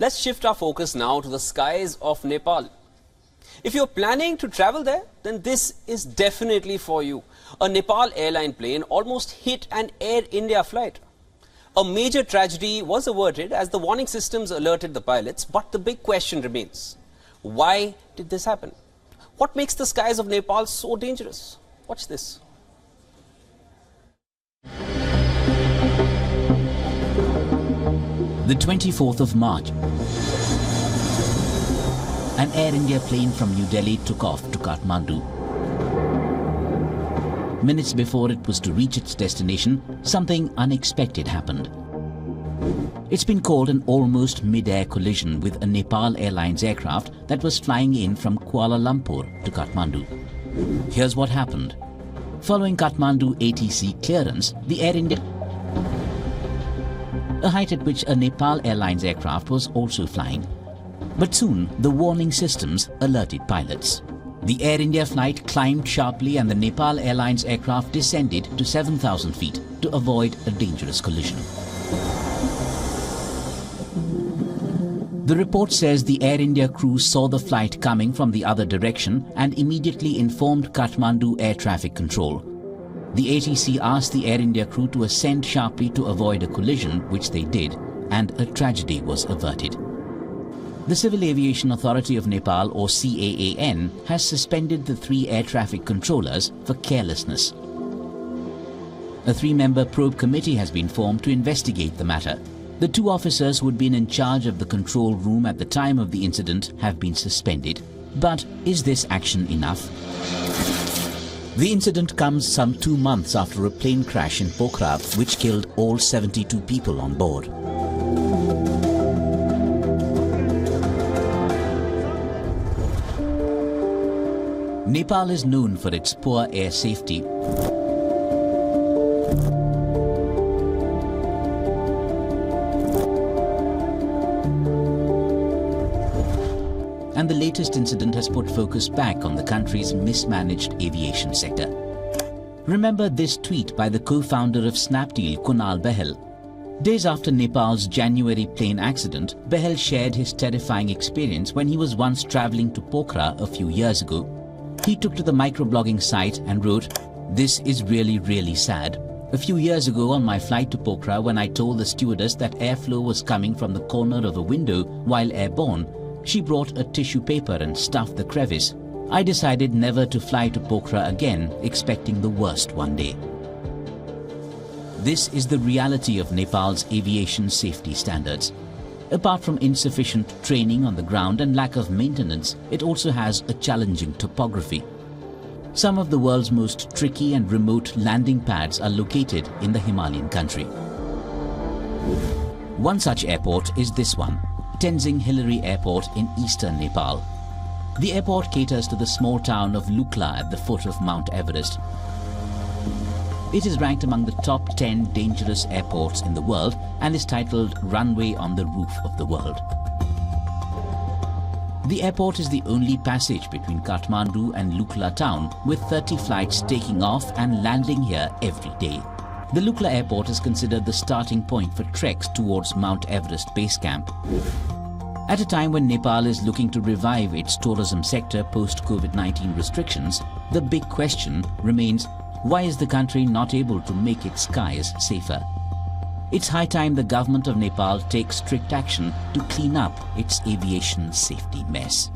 Let's shift our focus now to the skies of Nepal. If you're planning to travel there, then this is definitely for you. A Nepal airline plane almost hit an Air India flight. A major tragedy was averted as the warning systems alerted the pilots, but the big question remains. Why did this happen? What makes the skies of Nepal so dangerous? Watch this. The 24th of March, an Air India plane from New Delhi took off to Kathmandu. Minutes before it was to reach its destination, something unexpected happened. It's been called an almost mid-air collision with a Nepal Airlines aircraft that was flying in from Kuala Lumpur to Kathmandu. Here's what happened. Following Kathmandu ATC clearance, the Air India, a height at which a Nepal Airlines aircraft was also flying. But soon, the warning systems alerted pilots. The Air India flight climbed sharply and the Nepal Airlines aircraft descended to 7,000 feet to avoid a dangerous collision. The report says the Air India crew saw the flight coming from the other direction and immediately informed Kathmandu Air Traffic Control. The ATC asked the Air India crew to ascend sharply to avoid a collision, which they did, and a tragedy was averted. The Civil Aviation Authority of Nepal, or CAAN, has suspended the 3 air traffic controllers for carelessness. A 3-member probe committee has been formed to investigate the matter. The 2 officers who had been in charge of the control room at the time of the incident have been suspended. But is this action enough? The incident comes some 2 months after a plane crash in Pokhara, which killed all 72 people on board. Nepal is known for its poor air safety. And the latest incident has put focus back on the country's mismanaged aviation sector. Remember this tweet by the co-founder of Snapdeal, Kunal Bahel. Days after Nepal's January plane accident, Bahel shared his terrifying experience when he was once traveling to Pokhara a few years ago. He took to the microblogging site and wrote, "This is really sad. A few years ago on my flight to Pokhara, when I told the stewardess that airflow was coming from the corner of a window while airborne, she brought a tissue paper and stuffed the crevice. I decided never to fly to Pokhara again, expecting the worst one day." This is the reality of Nepal's aviation safety standards. Apart from insufficient training on the ground and lack of maintenance, it also has a challenging topography. Some of the world's most tricky and remote landing pads are located in the Himalayan country. One such airport is this one, Tenzing Hillary Airport in eastern Nepal. The airport caters to the small town of Lukla at the foot of Mount Everest. It is ranked among the top 10 dangerous airports in the world and is titled Runway on the Roof of the World. The airport is the only passage between Kathmandu and Lukla town, with 30 flights taking off and landing here every day. The Lukla airport is considered the starting point for treks towards Mount Everest base camp. At a time when Nepal is looking to revive its tourism sector post-COVID-19 restrictions, the big question remains, why is the country not able to make its skies safer? It's high time the government of Nepal takes strict action to clean up its aviation safety mess.